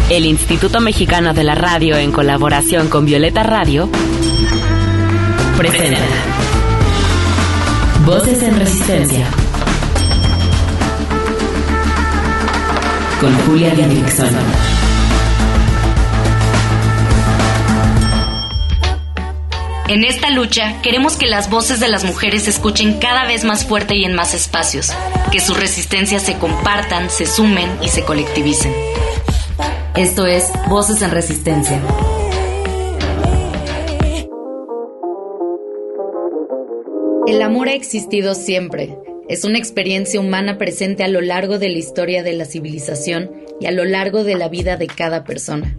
El Instituto Mexicano de la Radio, en colaboración con Violeta Radio, presenta Voces en Resistencia con Julia Didrikson. En esta lucha, queremos que las voces de las mujeres se escuchen cada vez más fuerte y en más espacios, que sus resistencias se compartan, se sumen y se colectivicen. Esto es Voces en Resistencia. El amor ha existido siempre. Es una experiencia humana presente a lo largo de la historia de la civilización y a lo largo de la vida de cada persona.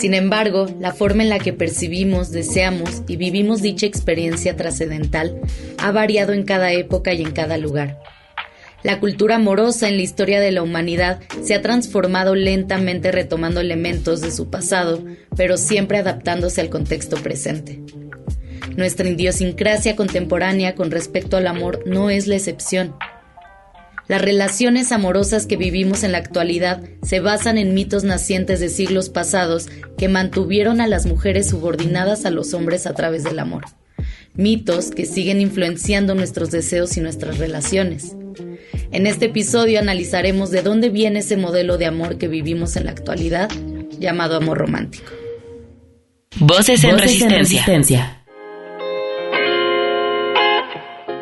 Sin embargo, la forma en la que percibimos, deseamos y vivimos dicha experiencia trascendental ha variado en cada época y en cada lugar. La cultura amorosa en la historia de la humanidad se ha transformado lentamente, retomando elementos de su pasado, pero siempre adaptándose al contexto presente. Nuestra idiosincrasia contemporánea con respecto al amor no es la excepción. Las relaciones amorosas que vivimos en la actualidad se basan en mitos nacientes de siglos pasados que mantuvieron a las mujeres subordinadas a los hombres a través del amor. Mitos que siguen influenciando nuestros deseos y nuestras relaciones. En este episodio analizaremos de dónde viene ese modelo de amor que vivimos en la actualidad, llamado amor romántico. Voces en Resistencia.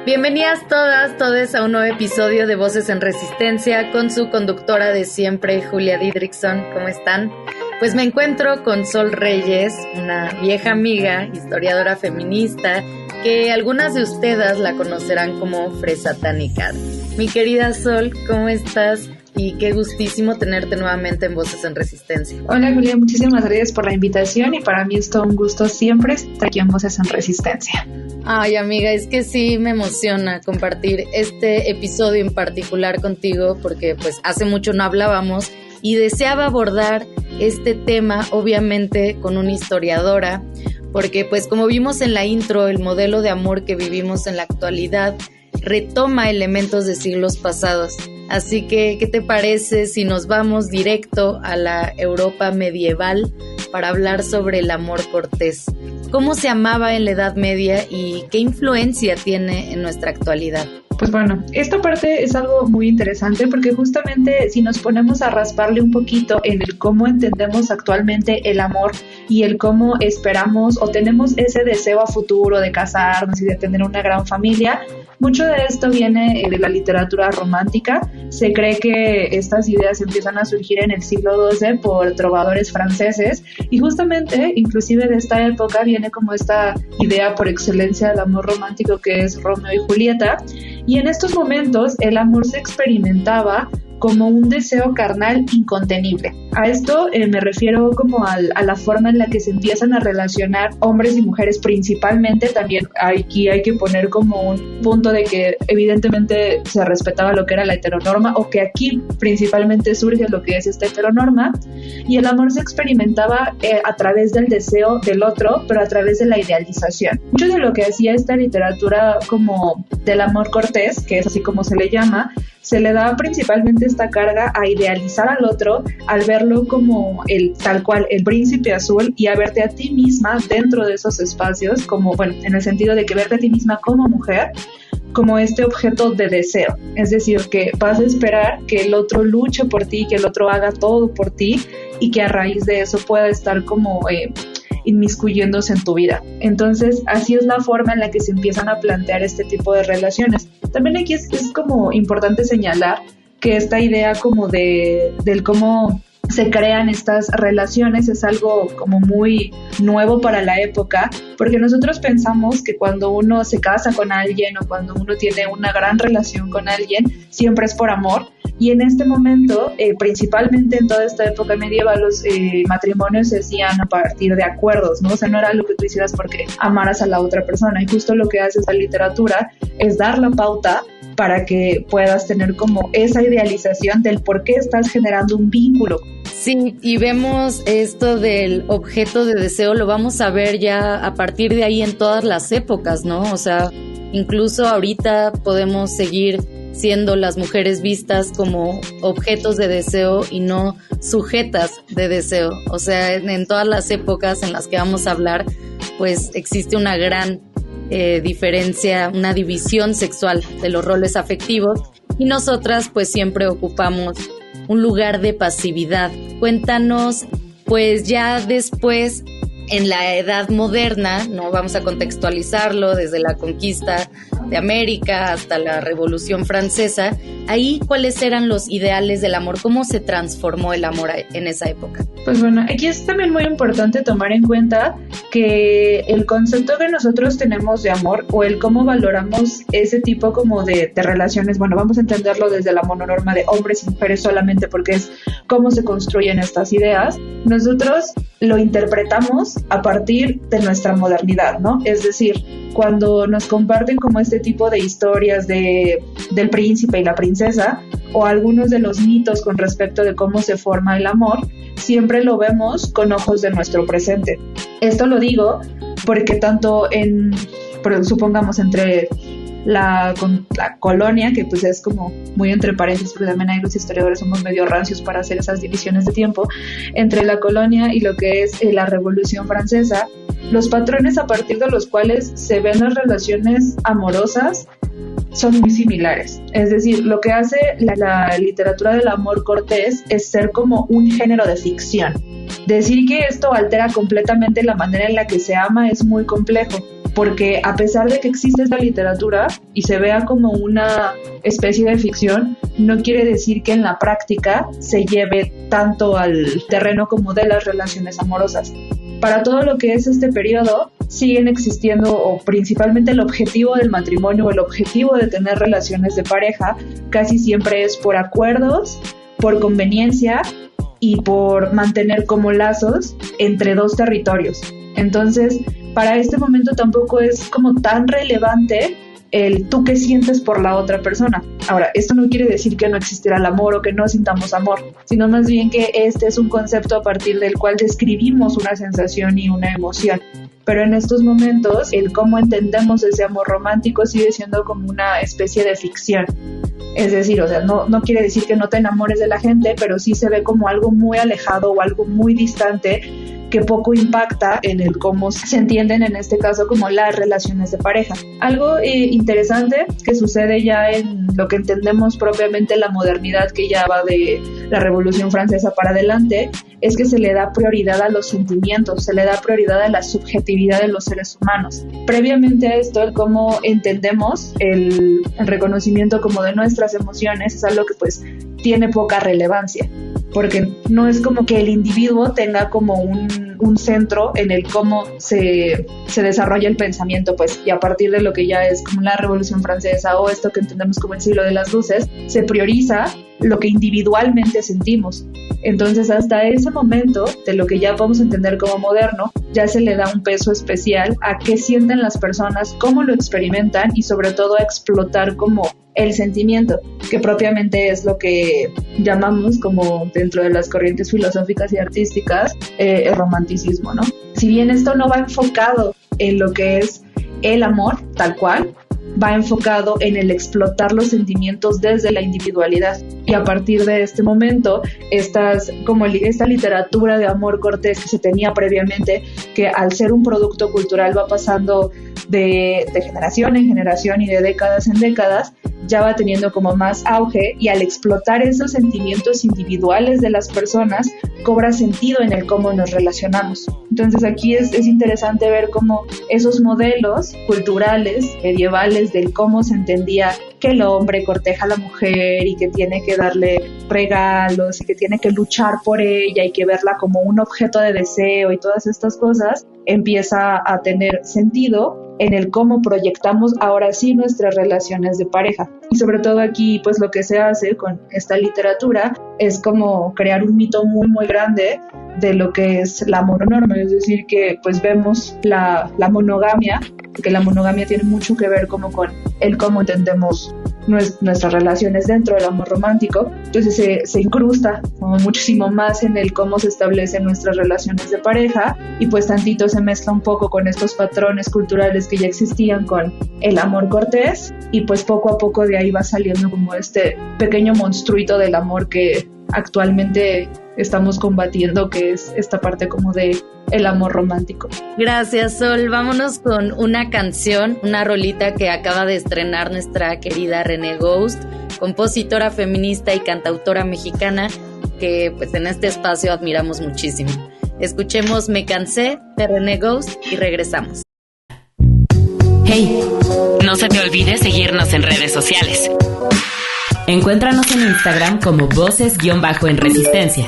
Bienvenidas todas a un nuevo episodio de Voces en Resistencia con su conductora de siempre, Julia Didrikson. ¿Cómo están? Pues me encuentro con Sol Reyes, una vieja amiga, historiadora feminista, que algunas de ustedes la conocerán como Fresatánica. Mi querida Sol, ¿cómo estás? Y qué gustísimo tenerte nuevamente en Voces en Resistencia. Hola Julia, muchísimas gracias por la invitación y para mí es todo un gusto siempre estar aquí en Voces en Resistencia. Ay amiga, es que sí me emociona compartir este episodio en particular contigo porque pues hace mucho no hablábamos y deseaba abordar este tema obviamente con una historiadora porque pues como vimos en la intro, el modelo de amor que vivimos en la actualidad retoma elementos de siglos pasados. Así que, ¿qué te parece si nos vamos directo a la Europa medieval para hablar sobre el amor cortés? ¿Cómo se amaba en la Edad Media y qué influencia tiene en nuestra actualidad? Pues bueno, esta parte es algo muy interesante porque justamente si nos ponemos a rasparle un poquito en el cómo entendemos actualmente el amor y el cómo esperamos o tenemos ese deseo a futuro de casarnos y de tener una gran familia, mucho de esto viene de la literatura romántica. Se cree que estas ideas empiezan a surgir en el siglo XII por trovadores franceses y justamente, inclusive de esta época, viene como esta idea por excelencia del amor romántico que es Romeo y Julieta. Y en estos momentos el amor se experimentaba como un deseo carnal incontenible. A esto me refiero como a la forma en la que se empiezan a relacionar hombres y mujeres principalmente. También aquí hay que poner como un punto de que evidentemente se respetaba lo que era la heteronorma o que aquí principalmente surge lo que es esta heteronorma y el amor se experimentaba a través del deseo del otro, pero a través de la idealización. Mucho de lo que hacía esta literatura como del amor cortés, que es así como se le llama, se le da principalmente esta carga a idealizar al otro, al verlo como el tal cual, el príncipe azul, y a verte a ti misma dentro de esos espacios, como, bueno, en el sentido de que verte a ti misma como mujer, como este objeto de deseo. Es decir, que vas a esperar que el otro luche por ti, que el otro haga todo por ti, y que a raíz de eso pueda estar como inmiscuyéndose en tu vida. Entonces, así es la forma en la que se empiezan a plantear este tipo de relaciones. También aquí es como importante señalar que esta idea como del cómo se crean estas relaciones es algo como muy nuevo para la época, porque nosotros pensamos que cuando uno se casa con alguien o cuando uno tiene una gran relación con alguien, siempre es por amor. Y en este momento, principalmente en toda esta época medieval, los matrimonios se hacían a partir de acuerdos, ¿no? O sea, no era lo que tú hicieras porque amaras a la otra persona. Y justo lo que hace esta literatura es dar la pauta para que puedas tener como esa idealización del por qué estás generando un vínculo. Sí, y vemos esto del objeto de deseo, lo vamos a ver ya a partir de ahí en todas las épocas, ¿no? O sea, incluso ahorita podemos seguir siendo las mujeres vistas como objetos de deseo y no sujetas de deseo. O sea, en todas las épocas en las que vamos a hablar, pues existe una gran diferencia, una división sexual de los roles afectivos, y nosotras pues siempre ocupamos un lugar de pasividad. Cuéntanos, pues ya después, en la edad moderna, no vamos a contextualizarlo desde la conquista de América hasta la Revolución Francesa, ahí cuáles eran los ideales del amor, cómo se transformó el amor en esa época. Pues bueno, aquí es también muy importante tomar en cuenta que el concepto que nosotros tenemos de amor o el cómo valoramos ese tipo como de relaciones, bueno, vamos a entenderlo desde la mononorma de hombres y mujeres solamente porque es cómo se construyen estas ideas, nosotros lo interpretamos a partir de nuestra modernidad, ¿no? Es decir, cuando nos comparten como este tipo de historias del príncipe y la princesa o algunos de los mitos con respecto de cómo se forma el amor, siempre lo vemos con ojos de nuestro presente. Esto lo digo porque tanto supongamos entre la colonia, que pues es como muy entre paréntesis, porque también hay los historiadores somos medio rancios para hacer esas divisiones de tiempo, entre la colonia y lo que es la Revolución Francesa, los patrones a partir de los cuales se ven las relaciones amorosas son muy similares. Es decir, lo que hace la literatura del amor cortés es ser como un género de ficción. Decir que esto altera completamente la manera en la que se ama es muy complejo, porque a pesar de que existe esta literatura y se vea como una especie de ficción, no quiere decir que en la práctica se lleve tanto al terreno como de las relaciones amorosas. Para todo lo que es este periodo, siguen existiendo, o principalmente el objetivo del matrimonio o el objetivo de tener relaciones de pareja, casi siempre es por acuerdos, por conveniencia y por mantener como lazos entre dos territorios. Entonces, para este momento tampoco es como tan relevante el tú qué sientes por la otra persona. Ahora, esto no quiere decir que no existirá el amor o que no sintamos amor, sino más bien que este es un concepto a partir del cual describimos una sensación y una emoción. Pero en estos momentos, el cómo entendemos ese amor romántico sigue siendo como una especie de ficción. Es decir, o sea, no quiere decir que no te enamores de la gente, pero sí se ve como algo muy alejado o algo muy distante que poco impacta en el cómo se entienden en este caso como las relaciones de pareja. Algo interesante que sucede ya en lo que entendemos propiamente la modernidad, que ya va de la Revolución Francesa para adelante, es que se le da prioridad a los sentimientos, se le da prioridad a la subjetividad de los seres humanos. Previamente a esto, el cómo entendemos el reconocimiento como de nuestras emociones es algo que pues tiene poca relevancia, porque no es como que el individuo tenga como un centro en el cómo se desarrolla el pensamiento, pues, y a partir de lo que ya es como la Revolución Francesa o esto que entendemos como el siglo de las luces, se prioriza lo que individualmente sentimos. Entonces, hasta ese momento, de lo que ya podemos entender como moderno, ya se le da un peso especial a qué sienten las personas, cómo lo experimentan y sobre todo a explotar como el sentimiento, que propiamente es lo que llamamos como dentro de las corrientes filosóficas y artísticas el romanticismo, ¿no? Si bien esto no va enfocado en lo que es el amor tal cual, va enfocado en el explotar los sentimientos desde la individualidad. Y a partir de este momento, esta literatura de amor cortés que se tenía previamente, que al ser un producto cultural va pasando de generación en generación y de décadas en décadas, ya va teniendo como más auge, y al explotar esos sentimientos individuales de las personas, cobra sentido en el cómo nos relacionamos. Entonces aquí es interesante ver cómo esos modelos culturales, medievales, del cómo se entendía que el hombre corteja a la mujer y que tiene que darle regalos y que tiene que luchar por ella y que verla como un objeto de deseo y todas estas cosas, empieza a tener sentido en el cómo proyectamos ahora sí nuestras relaciones de pareja. Y sobre todo aquí, pues lo que se hace con esta literatura es como crear un mito muy, muy grande de lo que es la mononorma, es decir, que pues vemos la monogamia, que la monogamia tiene mucho que ver como con el cómo entendemos nuestras relaciones dentro del amor romántico. Entonces se incrusta como muchísimo más en el cómo se establecen nuestras relaciones de pareja, y pues tantito se mezcla un poco con estos patrones culturales que ya existían con el amor cortés, y pues poco a poco de ahí va saliendo como este pequeño monstruito del amor que actualmente estamos combatiendo, que es esta parte como de el amor romántico. Gracias, Sol. Vámonos con una canción, una rolita que acaba de estrenar nuestra querida René Ghost, compositora feminista y cantautora mexicana que pues en este espacio admiramos muchísimo. Escuchemos Me Cansé de René Ghost y regresamos. Hey, no se te olvide seguirnos en redes sociales. Encuéntranos en Instagram como Voces-en Resistencia,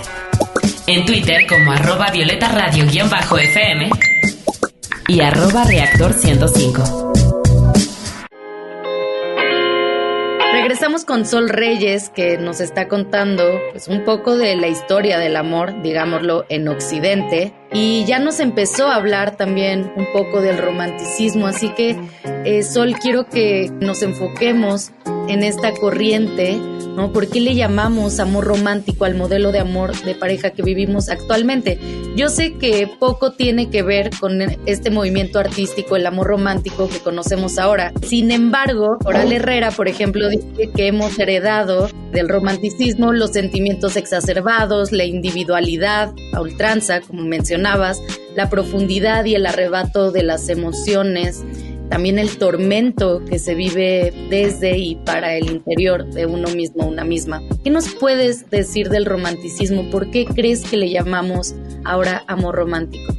en Twitter como @VioletaRadio_FM y @Reactor105. Regresamos con Sol Reyes, que nos está contando pues un poco de la historia del amor, digámoslo, en Occidente, y ya nos empezó a hablar también un poco del romanticismo, así que Sol, quiero que nos enfoquemos en esta corriente, ¿no? ¿Por qué le llamamos amor romántico al modelo de amor de pareja que vivimos actualmente? Yo sé que poco tiene que ver con este movimiento artístico, el amor romántico que conocemos ahora. Sin embargo, Oral Herrera, por ejemplo, dice que hemos heredado del romanticismo los sentimientos exacerbados, la individualidad a ultranza, como mencionabas, la profundidad y el arrebato de las emociones, también el tormento que se vive desde y para el interior de uno mismo, una misma. ¿Qué nos puedes decir del romanticismo? ¿Por qué crees que le llamamos ahora amor romántico?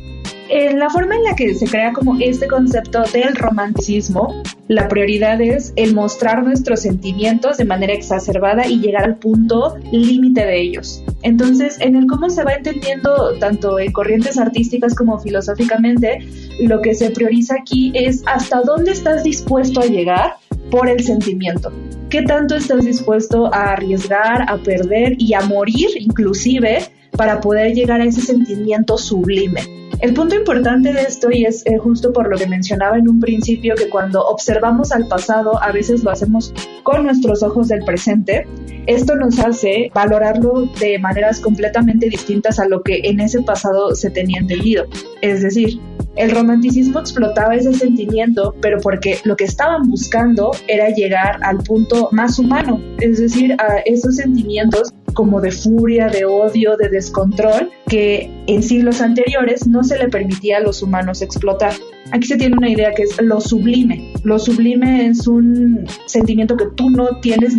En la forma en la que se crea como este concepto del romanticismo, la prioridad es el mostrar nuestros sentimientos de manera exacerbada y llegar al punto límite de ellos. Entonces, en el cómo se va entendiendo tanto en corrientes artísticas como filosóficamente, lo que se prioriza aquí es hasta dónde estás dispuesto a llegar por el sentimiento. ¿Qué tanto estás dispuesto a arriesgar, a perder y a morir inclusive para poder llegar a ese sentimiento sublime? El punto importante de esto, y es justo por lo que mencionaba en un principio, que cuando observamos al pasado a veces lo hacemos con nuestros ojos del presente, esto nos hace valorarlo de maneras completamente distintas a lo que en ese pasado se tenía entendido. Es decir, el romanticismo explotaba ese sentimiento, pero porque lo que estaban buscando era llegar al punto más humano, es decir, a esos sentimientos como de furia, de odio, de descontrol, que en siglos anteriores no se le permitía a los humanos explotar. Aquí se tiene una idea que es lo sublime. Lo sublime es un sentimiento que tú no tienes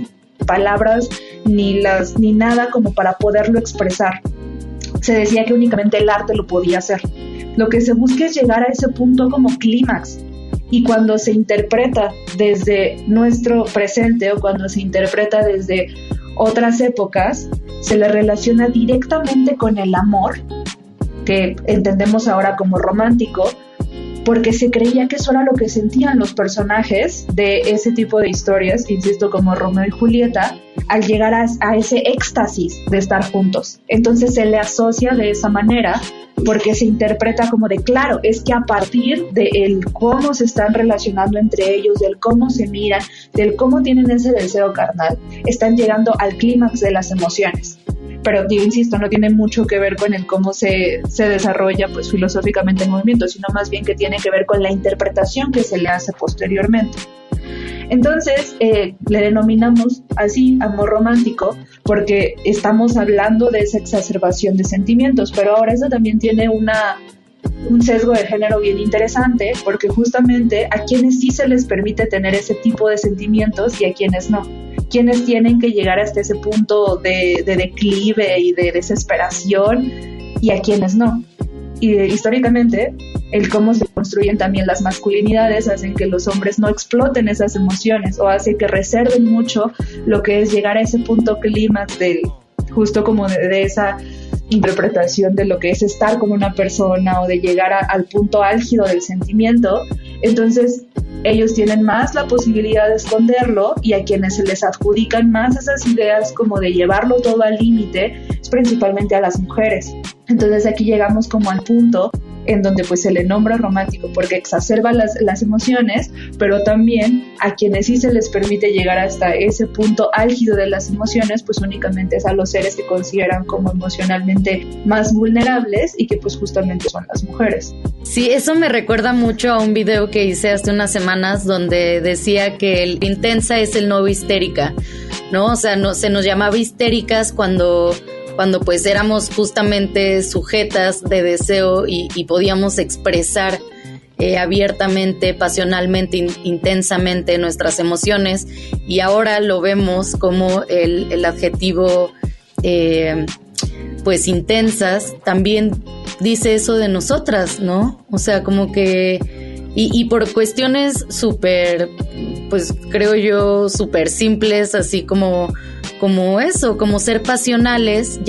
palabras ni nada como para poderlo expresar. Se decía que únicamente el arte lo podía hacer. Lo que se busca es llegar a ese punto como clímax. Y cuando se interpreta desde nuestro presente o cuando se interpreta desde otras épocas, se le relaciona directamente con el amor, que entendemos ahora como romántico, porque se creía que eso era lo que sentían los personajes de ese tipo de historias, insisto, como Romeo y Julieta, al llegar a ese éxtasis de estar juntos. Entonces se le asocia de esa manera, porque se interpreta como de, claro, es que a partir del cómo se están relacionando entre ellos, del cómo se miran, del cómo tienen ese deseo carnal, están llegando al clímax de las emociones. Pero digo, insisto, no tiene mucho que ver con el cómo se desarrolla pues filosóficamente el movimiento, sino más bien que tiene que ver con la interpretación que se le hace posteriormente. Entonces, le denominamos así amor romántico porque estamos hablando de esa exacerbación de sentimientos, pero ahora eso también tiene un sesgo de género bien interesante, porque justamente a quienes sí se les permite tener ese tipo de sentimientos y a quienes no. Quienes tienen que llegar hasta ese punto de declive y de desesperación y a quienes no. Y históricamente, el cómo se construyen también las masculinidades hacen que los hombres no exploten esas emociones o hace que reserven mucho lo que es llegar a ese punto clímax justo como de esa interpretación de lo que es estar con una persona o de llegar al punto álgido del sentimiento. Entonces, ellos tienen más la posibilidad de esconderlo, y a quienes se les adjudican más esas ideas como de llevarlo todo al límite es principalmente a las mujeres. Entonces aquí llegamos como al punto en donde pues se le nombra romántico porque exacerba las emociones, pero también a quienes sí se les permite llegar hasta ese punto álgido de las emociones, pues únicamente es a los seres que consideran como emocionalmente más vulnerables, y que pues justamente son las mujeres. Sí, eso me recuerda mucho a un video que hice hace unas semanas donde decía que el intensa es el nuevo histérica, ¿no? O sea, se nos llamaba histéricas cuando pues éramos justamente sujetas de deseo y podíamos expresar abiertamente, pasionalmente, intensamente nuestras emociones, y ahora lo vemos como el adjetivo pues intensas también dice eso de nosotras, ¿no? O sea, como que y por cuestiones súper, pues creo yo, súper simples, así como eso, como ser pasionales,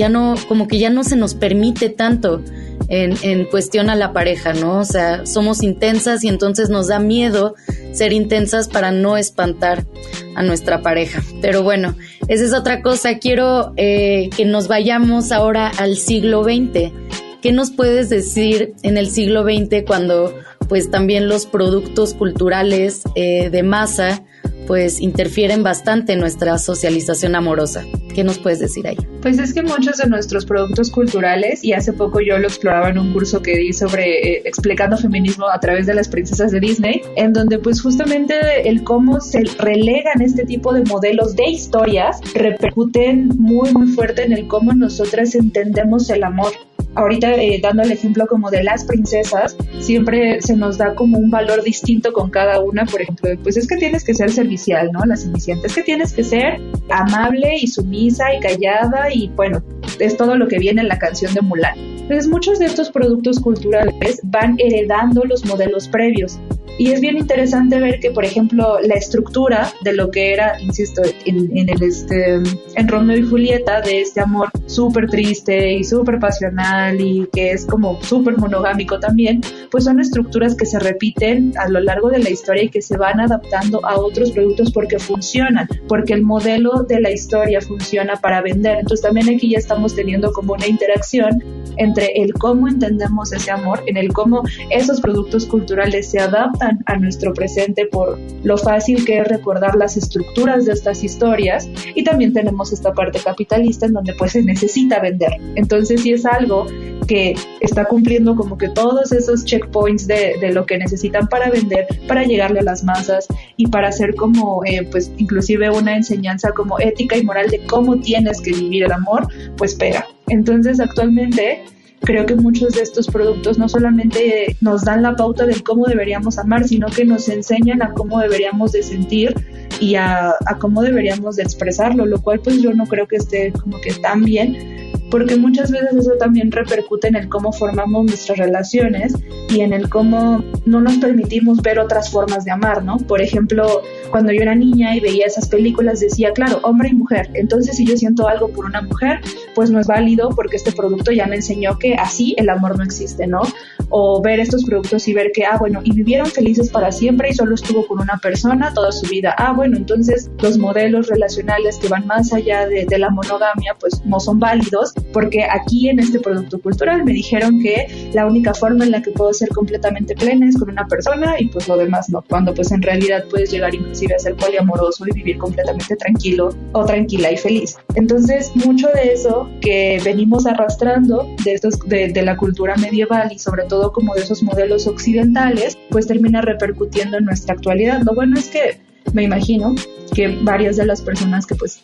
como que ya no se nos permite tanto en cuestión a la pareja, ¿no? O sea, somos intensas y entonces nos da miedo ser intensas para no espantar a nuestra pareja. Pero bueno, esa es otra cosa. Quiero que nos vayamos ahora al siglo XX. ¿Qué nos puedes decir en el siglo XX cuando pues también los productos culturales de masa pues interfieren bastante en nuestra socialización amorosa? ¿Qué nos puedes decir ahí? Pues es que muchos de nuestros productos culturales, y hace poco yo lo exploraba en un curso que di sobre explicando feminismo a través de las princesas de Disney, en donde pues justamente el cómo se relegan este tipo de modelos de historias repercuten muy muy fuerte en el cómo nosotras entendemos el amor. Ahorita dando el ejemplo como de las princesas, siempre se nos da como un valor distinto con cada una. Por ejemplo, pues es que tienes que ser servicial, ¿no? La Cenicienta, es que tienes que ser amable y sumisa y callada, y bueno, es todo lo que viene en la canción de Mulan. Entonces muchos de estos productos culturales van heredando los modelos previos. Y es bien interesante ver que, por ejemplo, la estructura de lo que era, insisto, en Romeo y Julieta, de este amor súper triste y súper pasional y que es como súper monogámico también, pues son estructuras que se repiten a lo largo de la historia y que se van adaptando a otros productos porque funcionan, porque el modelo de la historia funciona para vender. Entonces también aquí ya estamos teniendo como una interacción entre el cómo entendemos ese amor, en el cómo esos productos culturales se adaptan a nuestro presente por lo fácil que es recordar las estructuras de estas historias, y también tenemos esta parte capitalista en donde pues se necesita vender. Entonces sí es algo que está cumpliendo como que todos esos checkpoints de lo que necesitan para vender, para llegarle a las masas y para hacer como pues inclusive una enseñanza como ética y moral de cómo tienes que vivir el amor, pues pega. Entonces actualmente creo que muchos de estos productos no solamente nos dan la pauta de cómo deberíamos amar, sino que nos enseñan a cómo deberíamos de sentir y a cómo deberíamos de expresarlo, lo cual pues yo no creo que esté como que tan bien, porque muchas veces eso también repercute en el cómo formamos nuestras relaciones y en el cómo no nos permitimos ver otras formas de amar, ¿no? Por ejemplo, cuando yo era niña y veía esas películas decía, claro, hombre y mujer, entonces si yo siento algo por una mujer, pues no es válido porque este producto ya me enseñó que así el amor no existe, ¿no? O ver estos productos y ver que, bueno, y vivieron felices para siempre y solo estuvo con una persona toda su vida. Bueno, entonces los modelos relacionales que van más allá de la monogamia, pues no son válidos, porque aquí en este producto cultural me dijeron que la única forma en la que puedo ser completamente plena es con una persona y pues lo demás no, cuando pues en realidad puedes llegar inclusive a ser poliamoroso y vivir completamente tranquilo o tranquila y feliz. Entonces mucho de eso que venimos arrastrando de la cultura medieval y sobre todo como de esos modelos occidentales, pues termina repercutiendo en nuestra actualidad. Lo bueno es que me imagino que varias de las personas que pues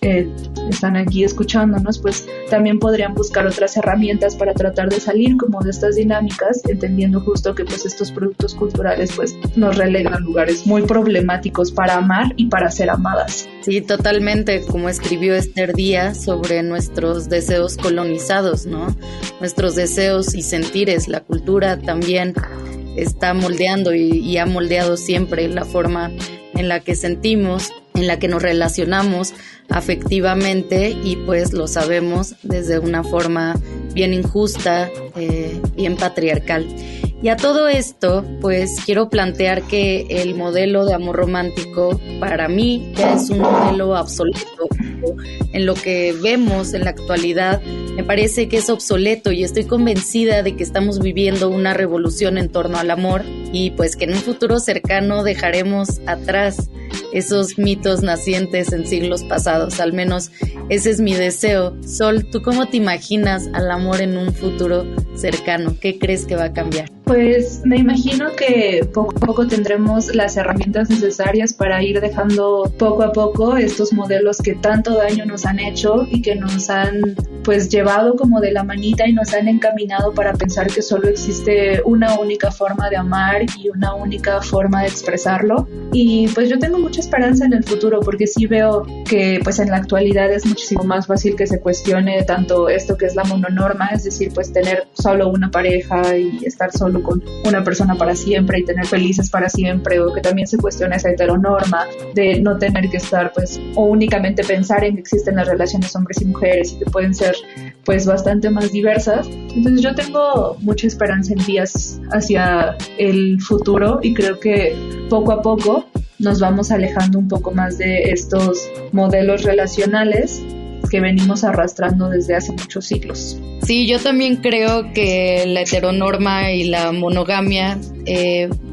están aquí escuchándonos pues también podrían buscar otras herramientas para tratar de salir como de estas dinámicas, entendiendo justo que pues estos productos culturales pues nos relegan a lugares muy problemáticos para amar y para ser amadas. Sí, totalmente, como escribió Esther Díaz sobre nuestros deseos colonizados, ¿no? Nuestros deseos y sentires. La cultura también está moldeando y ha moldeado siempre la forma en la que sentimos, en la que nos relacionamos afectivamente, y pues lo sabemos desde una forma bien injusta, bien patriarcal. Y a todo esto, pues quiero plantear que el modelo de amor romántico para mí ya es un modelo obsoleto. En lo que vemos en la actualidad, me parece que es obsoleto y estoy convencida de que estamos viviendo una revolución en torno al amor y pues que en un futuro cercano dejaremos atrás esos mitos nacientes en siglos pasados. Al menos ese es mi deseo. Sol, ¿tú cómo te imaginas al amor en un futuro cercano? ¿Qué crees que va a cambiar? Pues me imagino que poco a poco tendremos las herramientas necesarias para ir dejando poco a poco estos modelos que tanto daño nos han hecho y que nos han pues llevado como de la manita y nos han encaminado para pensar que solo existe una única forma de amar y una única forma de expresarlo. Y pues yo tengo mucha esperanza en el futuro porque sí veo que pues en la actualidad es muchísimo más fácil que se cuestione tanto esto que es la mononorma, es decir, pues tener solo una pareja y estar solo con una persona para siempre y tener felices para siempre, o que también se cuestione esa heteronorma de no tener que estar pues o únicamente pensar en que existen las relaciones hombres y mujeres y que pueden ser pues bastante más diversas. Entonces yo tengo mucha esperanza en días hacia el futuro y creo que poco a poco nos vamos alejando un poco más de estos modelos relacionales que venimos arrastrando desde hace muchos siglos. Sí, yo también creo que la heteronorma y la monogamia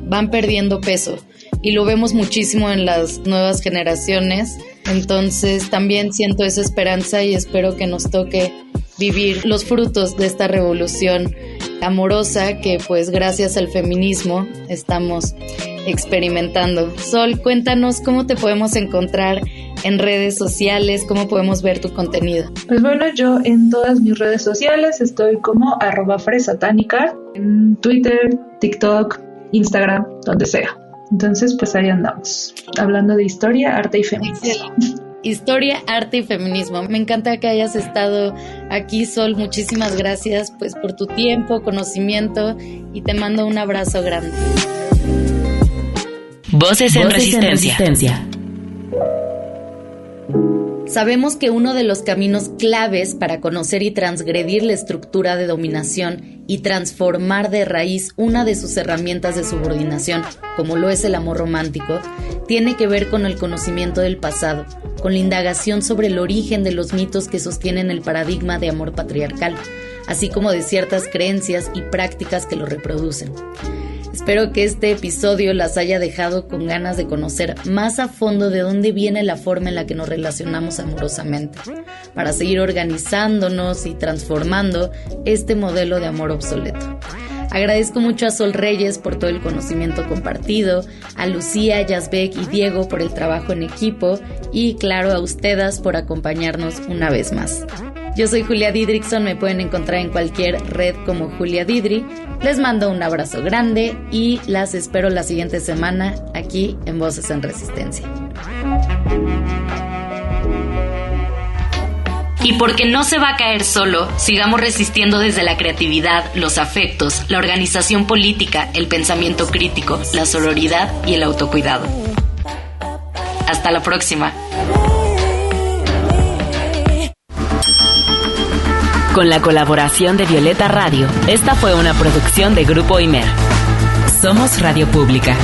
van perdiendo peso y lo vemos muchísimo en las nuevas generaciones. Entonces también siento esa esperanza y espero que nos toque vivir los frutos de esta revolución amorosa que pues gracias al feminismo estamos experimentando. Sol, cuéntanos cómo te podemos encontrar en redes sociales, cómo podemos ver tu contenido. Pues bueno, yo en todas mis redes sociales estoy como @fresatánica, en Twitter, TikTok, Instagram, donde sea. Entonces pues ahí andamos, hablando de historia, arte y feminismo. Historia, arte y feminismo. Me encanta que hayas estado aquí, Sol. Muchísimas gracias pues por tu tiempo, conocimiento y te mando un abrazo grande. Voces en Resistencia. Sabemos que uno de los caminos claves para conocer y transgredir la estructura de dominación y transformar de raíz una de sus herramientas de subordinación, como lo es el amor romántico, tiene que ver con el conocimiento del pasado, con la indagación sobre el origen de los mitos que sostienen el paradigma de amor patriarcal, así como de ciertas creencias y prácticas que lo reproducen. Espero que este episodio las haya dejado con ganas de conocer más a fondo de dónde viene la forma en la que nos relacionamos amorosamente, para seguir organizándonos y transformando este modelo de amor obsoleto. Agradezco mucho a Sol Reyes por todo el conocimiento compartido, a Lucía, Yazbek y Diego por el trabajo en equipo y, claro, a ustedes por acompañarnos una vez más. Yo soy Julia Didrikson, me pueden encontrar en cualquier red como Julia Didri. Les mando un abrazo grande y las espero la siguiente semana aquí en Voces en Resistencia. Y porque no se va a caer solo, sigamos resistiendo desde la creatividad, los afectos, la organización política, el pensamiento crítico, la sororidad y el autocuidado. Hasta la próxima. Con la colaboración de Violeta Radio, esta fue una producción de Grupo Imer. Somos Radio Pública.